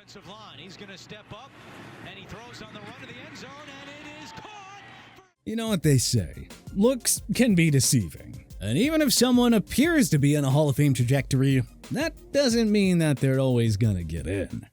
offensive line. He's going to step up, and he throws on the run to the end zone, and it is caught. You know what they say, looks can be deceiving. And even if someone appears to be on a Hall of Fame trajectory, that doesn't mean that they're always gonna get in.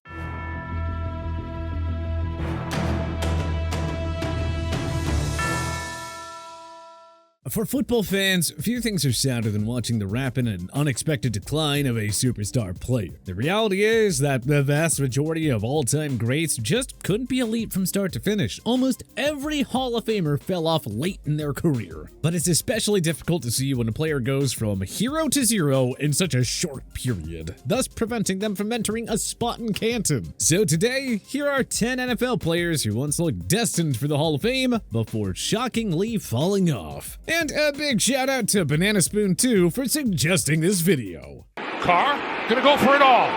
For football fans, few things are sadder than watching the rapid and unexpected decline of a superstar player. The reality is that the vast majority of all-time greats just couldn't be elite from start to finish. Almost every Hall of Famer fell off late in their career. But it's especially difficult to see when a player goes from hero to zero in such a short period, thus preventing them from entering a spot in Canton. So today, here are 10 NFL players who once looked destined for the Hall of Fame before shockingly falling off. And a big shout out to Banana Spoon 2 for suggesting this video. Carr gonna go for it all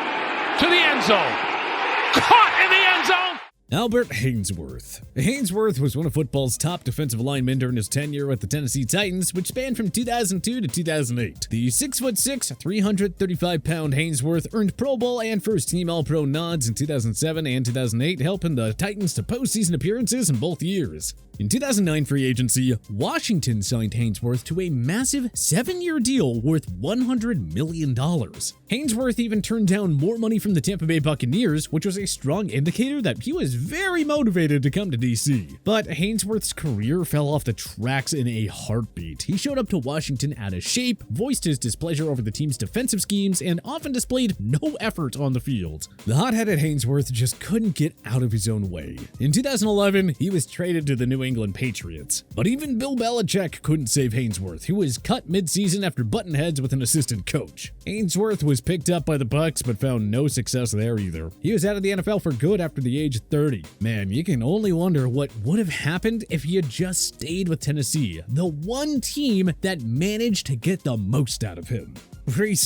to the end zone. Caught in the end zone. Albert Haynesworth. Haynesworth was one of football's top defensive linemen during his tenure with the Tennessee Titans, which spanned from 2002 to 2008. The 6'6", 335-pound Haynesworth earned Pro Bowl and first-team All-Pro nods in 2007 and 2008, helping the Titans to postseason appearances in both years. In 2009 free agency, Washington signed Haynesworth to a massive 7-year deal worth $100 million. Haynesworth even turned down more money from the Tampa Bay Buccaneers, which was a strong indicator that he was very motivated to come to DC. But Haynesworth's career fell off the tracks in a heartbeat. He showed up to Washington out of shape, voiced his displeasure over the team's defensive schemes, and often displayed no effort on the field. The hot-headed Haynesworth just couldn't get out of his own way. In 2011, he was traded to the New England Patriots. But even Bill Belichick couldn't save Haynesworth, who was cut mid-season after butting heads with an assistant coach. Haynesworth was picked up by the Bucs, but found no success there either. He was out of the NFL for good after the age of 30. Man, you can only wonder what would have happened if he had just stayed with Tennessee, the one team that managed to get the most out of him.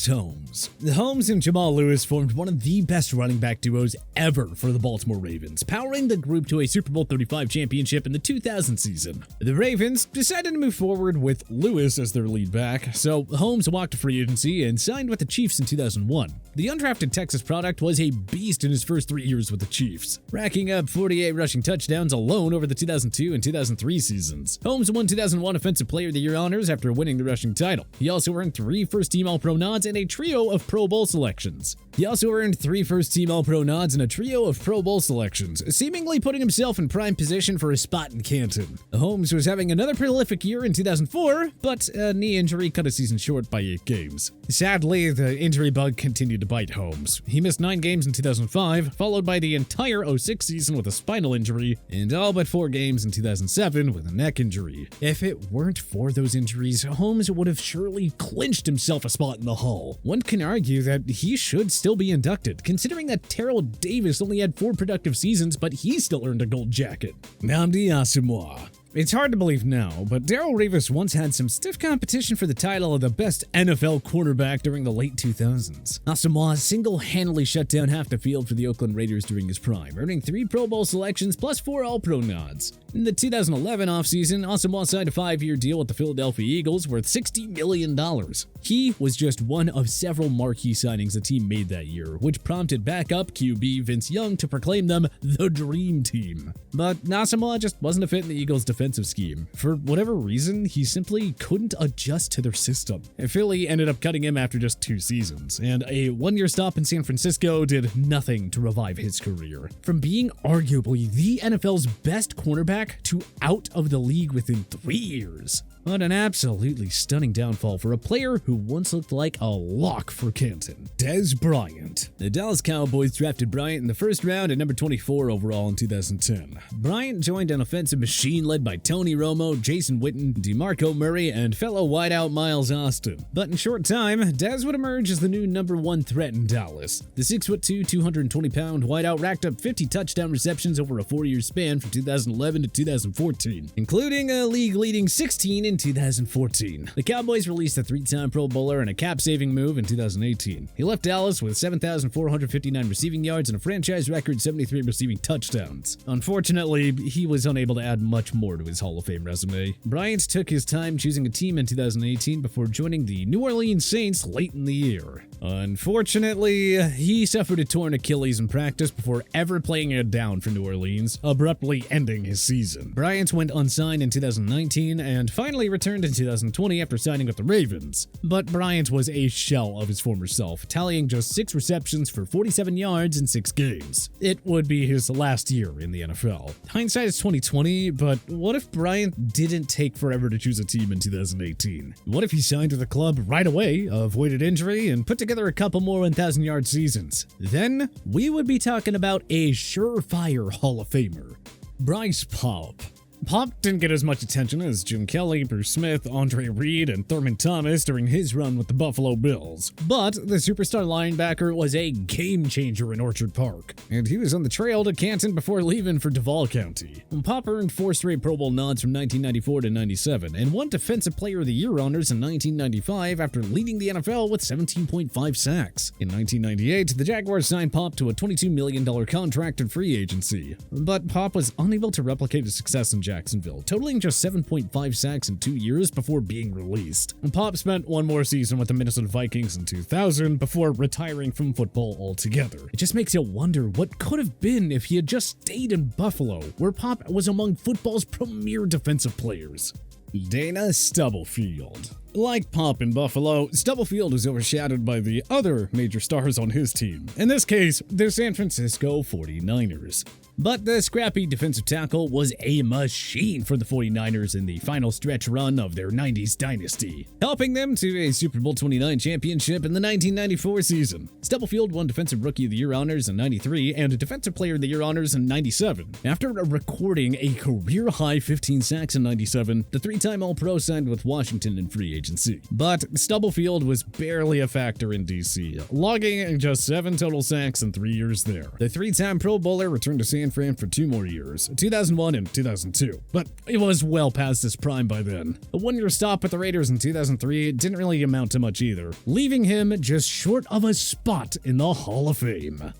Holmes. Holmes and Jamal Lewis formed one of the best running back duos ever for the Baltimore Ravens, powering the group to a Super Bowl 35 championship in the 2000 season. The Ravens decided to move forward with Lewis as their lead back, so Holmes walked to free agency and signed with the Chiefs in 2001. The undrafted Texas product was a beast in his first 3 years with the Chiefs, racking up 48 rushing touchdowns alone over the 2002 and 2003 seasons. Holmes won 2001 Offensive Player of the Year honors after winning the rushing title. He also earned 3 first-team All-Pro nods and a trio of Pro Bowl selections. He also earned 3 first-team All-Pro nods and a trio of Pro Bowl selections, seemingly putting himself in prime position for a spot in Canton. Holmes was having another prolific year in 2004, but a knee injury cut his season short by 8 games. Sadly, the injury bug continued to bite Holmes. He missed 9 games in 2005, followed by the entire 06 season with a spinal injury, and all but 4 games in 2007 with a neck injury. If it weren't for those injuries, Holmes would have surely clinched himself a spot in the Hall. One can argue that he should still be inducted, considering that Terrell Davis only had 4 productive seasons, but he still earned a gold jacket. Nnamdi Asomugha. It's hard to believe now, but Darrelle Revis once had some stiff competition for the title of the best NFL quarterback during the late 2000s. Asomugha single-handedly shut down half the field for the Oakland Raiders during his prime, earning 3 Pro Bowl selections plus 4 All-Pro nods. In the 2011 offseason, Asomugha signed a 5-year deal with the Philadelphia Eagles worth $60 million. He was just one of several marquee signings the team made that year, which prompted backup QB Vince Young to proclaim them the Dream Team. But Asomugha just wasn't a fit in the Eagles' defensive scheme. For whatever reason, he simply couldn't adjust to their system. Philly ended up cutting him after just 2 seasons, and a 1-year stop in San Francisco did nothing to revive his career. From being arguably the NFL's best cornerback to out of the league within 3 years. What an absolutely stunning downfall for a player who once looked like a lock for Canton. Dez Bryant. The Dallas Cowboys drafted Bryant in the first round at number 24 overall in 2010. Bryant joined an offensive machine led by Tony Romo, Jason Witten, DeMarco Murray, and fellow wideout Miles Austin. But in short time, Dez would emerge as the new number 1 threat in Dallas. The 6'2", 220-pound wideout racked up 50 touchdown receptions over a 4-year span from 2011 to 2014, including a league-leading 16 in in 2014. The Cowboys released a 3-time Pro Bowler and a cap-saving move in 2018. He left Dallas with 7,459 receiving yards and a franchise record 73 receiving touchdowns. Unfortunately, he was unable to add much more to his Hall of Fame resume. Bryant took his time choosing a team in 2018 before joining the New Orleans Saints late in the year. Unfortunately, he suffered a torn Achilles in practice before ever playing it down for New Orleans, abruptly ending his season. Bryant went unsigned in 2019 and finally returned in 2020 after signing with the Ravens. But Bryant was a shell of his former self, tallying just 6 receptions for 47 yards in 6 games. It would be his last year in the NFL. Hindsight is 2020, but what if Bryant didn't take forever to choose a team in 2018? What if he signed with the club right away, avoided injury, and put together a couple more 1,000-yard seasons? Then we would be talking about a surefire Hall of Famer. Bryce Pulphus. Pop didn't get as much attention as Jim Kelly, Bruce Smith, Andre Reed, and Thurman Thomas during his run with the Buffalo Bills. But the superstar linebacker was a game-changer in Orchard Park, and he was on the trail to Canton before leaving for Duval County. Pop earned 4 straight Pro Bowl nods from 1994 to 97, and won Defensive Player of the Year honors in 1995 after leading the NFL with 17.5 sacks. In 1998, the Jaguars signed Pop to a $22 million contract in free agency, but Pop was unable to replicate his success in Jacksonville, totaling just 7.5 sacks in 2 years before being released. Pop spent one more season with the Minnesota Vikings in 2000 before retiring from football altogether. It just makes you wonder what could have been if he had just stayed in Buffalo, where Pop was among football's premier defensive players. Dana Stubblefield. Like Pop in Buffalo, Stubblefield was overshadowed by the other major stars on his team, in this case, the San Francisco 49ers. But the scrappy defensive tackle was a machine for the 49ers in the final stretch run of their 90s dynasty, helping them to a Super Bowl 29 championship in the 1994 season. Stubblefield won Defensive Rookie of the Year honors in 93 and Defensive Player of the Year honors in 97. After recording a career-high 15 sacks in 97, the 3-time All-Pro signed with Washington in free agency. But Stubblefield was barely a factor in DC, logging just 7 total sacks in 3 years there. The 3-time Pro Bowler returned to San Fran for 2 more years, 2001 and 2002, but it was well past his prime by then. A 1-year stop with the Raiders in 2003 didn't really amount to much either, leaving him just short of a spot in the Hall of Fame.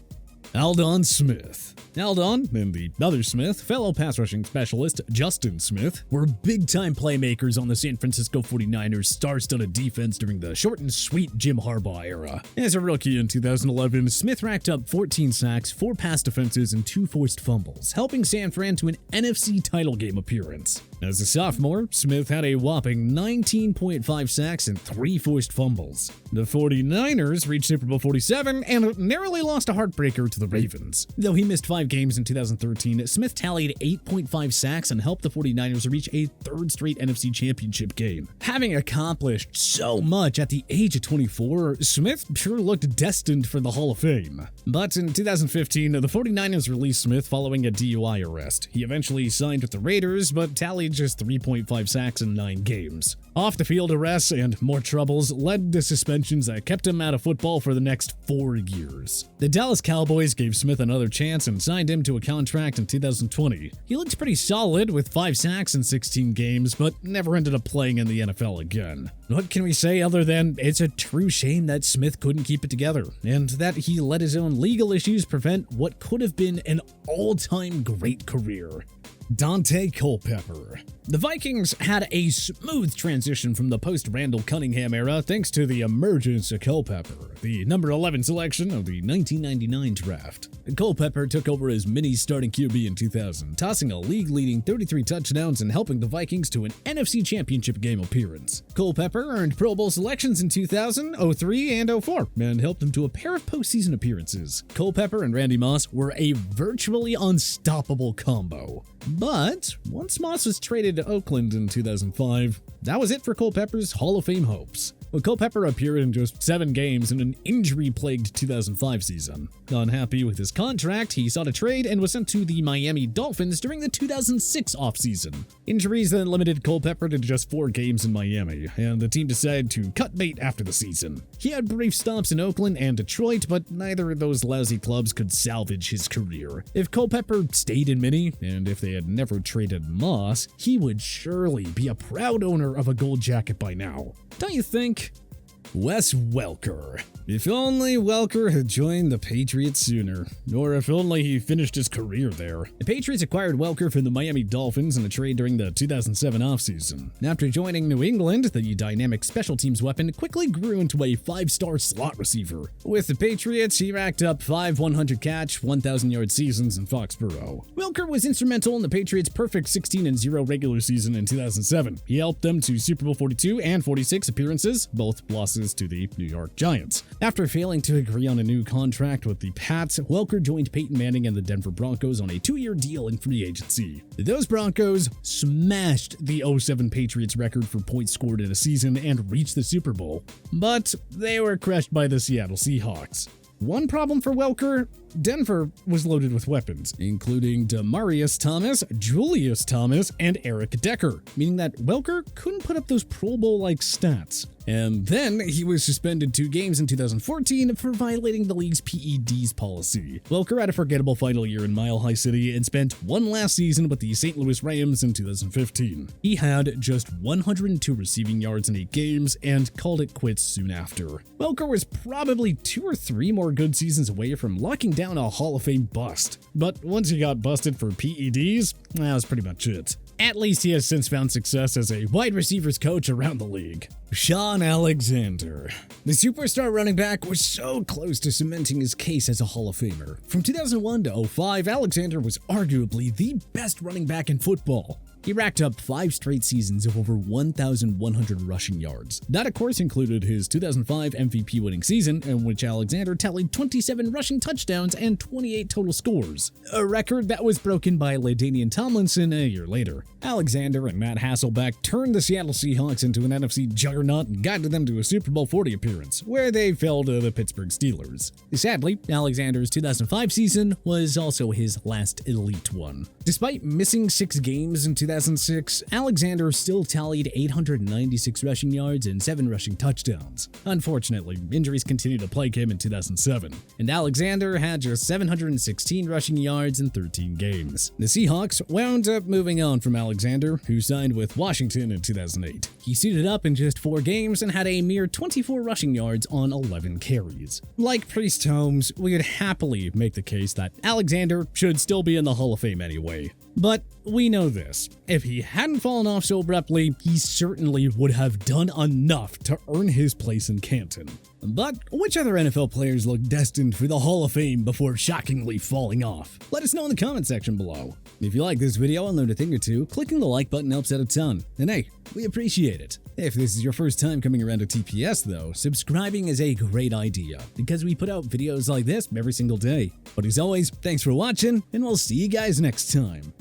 Aldon Smith. Aldon and the other Smith, fellow pass rushing specialist Justin Smith, were big-time playmakers on the San Francisco 49ers' star-studded defense during the short and sweet Jim Harbaugh era. As a rookie in 2011, Smith racked up 14 sacks, 4 pass defenses, and 2 forced fumbles, helping San Fran to an NFC title game appearance. As a sophomore, Smith had a whopping 19.5 sacks and 3 forced fumbles. The 49ers reached Super Bowl 47 and narrowly lost a heartbreaker to the Ravens. Though he missed 5 games in 2013, Smith tallied 8.5 sacks and helped the 49ers reach a 3rd straight NFC Championship game. Having accomplished so much at the age of 24, Smith sure looked destined for the Hall of Fame. But in 2015, the 49ers released Smith following a DUI arrest. He eventually signed with the Raiders, but tallied just 3.5 sacks in 9 games. Off-the-field arrests and more troubles led to suspensions that kept him out of football for the next 4 years. The Dallas Cowboys gave Smith another chance and signed him to a contract in 2020. He looked pretty solid with 5 sacks in 16 games, but never ended up playing in the NFL again. What can we say other than it's a true shame that Smith couldn't keep it together, and that he let his own legal issues prevent what could have been an all-time great career. Dante Culpepper. The Vikings had a smooth transition from the post-Randall Cunningham era thanks to the emergence of Culpepper, the number 11 selection of the 1999 draft. Culpepper took over as mini starting QB in 2000, tossing a league-leading 33 touchdowns and helping the Vikings to an NFC Championship game appearance. Culpepper earned Pro Bowl selections in 2000, 03, and 04, and helped them to a pair of postseason appearances. Culpepper and Randy Moss were a virtually unstoppable combo. But once Moss was traded to Oakland in 2005, that was it for Culpepper's Hall of Fame hopes. Well, Culpepper appeared in just 7 games in an injury-plagued 2005 season. Unhappy with his contract, he sought a trade and was sent to the Miami Dolphins during the 2006 offseason. Injuries then limited Culpepper to just 4 games in Miami, and the team decided to cut bait after the season. He had brief stops in Oakland and Detroit, but neither of those lousy clubs could salvage his career. If Culpepper stayed in Mini, and if they had never traded Moss, he would surely be a proud owner of a gold jacket by now. Don't you think? Wes Welker. If only Welker had joined the Patriots sooner, or if only he finished his career there. The Patriots acquired Welker from the Miami Dolphins in a trade during the 2007 offseason. After joining New England, the dynamic special teams weapon quickly grew into a 5-star slot receiver. With the Patriots, he racked up 5 100-catch, 1,000-yard seasons in Foxborough. Welker was instrumental in the Patriots' perfect 16-0 regular season in 2007. He helped them to Super Bowl 42 and 46 appearances, both losses to the New York Giants. After failing to agree on a new contract with the Pats, Welker joined Peyton Manning and the Denver Broncos on a 2-year deal in free agency. Those Broncos smashed the 07 Patriots record for points scored in a season and reached the Super Bowl, but they were crushed by the Seattle Seahawks. One problem for Welker: Denver was loaded with weapons, including Demaryius Thomas, Julius Thomas, and Eric Decker, meaning that Welker couldn't put up those Pro Bowl-like stats. And then he was suspended 2 games in 2014 for violating the league's PEDs policy. Welker had a forgettable final year in Mile High City and spent one last season with the St. Louis Rams in 2015. He had just 102 receiving yards in 8 games and called it quits soon after. Welker was probably 2 or 3 more good seasons away from locking down a Hall of Fame bust. But once he got busted for PEDs, that was pretty much it. At least he has since found success as a wide receivers coach around the league. Shaun Alexander. The superstar running back was so close to cementing his case as a Hall of Famer. From 2001 to 05, Alexander was arguably the best running back in football. He racked up 5 straight seasons of over 1,100 rushing yards. That, of course, included his 2005 MVP-winning season, in which Alexander tallied 27 rushing touchdowns and 28 total scores, a record that was broken by LaDainian Tomlinson a year later. Alexander and Matt Hasselbeck turned the Seattle Seahawks into an NFC juggernaut and guided them to a Super Bowl 40 appearance, where they fell to the Pittsburgh Steelers. Sadly, Alexander's 2005 season was also his last elite one. Despite missing 6 games in 2006, Alexander still tallied 896 rushing yards and 7 rushing touchdowns. Unfortunately, injuries continued to plague him in 2007, and Alexander had just 716 rushing yards in 13 games. The Seahawks wound up moving on from Alexander, who signed with Washington in 2008. He suited up in just 4 games and had a mere 24 rushing yards on 11 carries. Like Priest Holmes, we would happily make the case that Alexander should still be in the Hall of Fame anyway. But we know this: if he hadn't fallen off so abruptly, he certainly would have done enough to earn his place in Canton. But which other NFL players look destined for the Hall of Fame before shockingly falling off? Let us know in the comment section below. If you like this video and learned a thing or two, clicking the like button helps out a ton, and hey, we appreciate it. If this is your first time coming around to TPS though, subscribing is a great idea, because we put out videos like this every single day. But as always, thanks for watching, and we'll see you guys next time.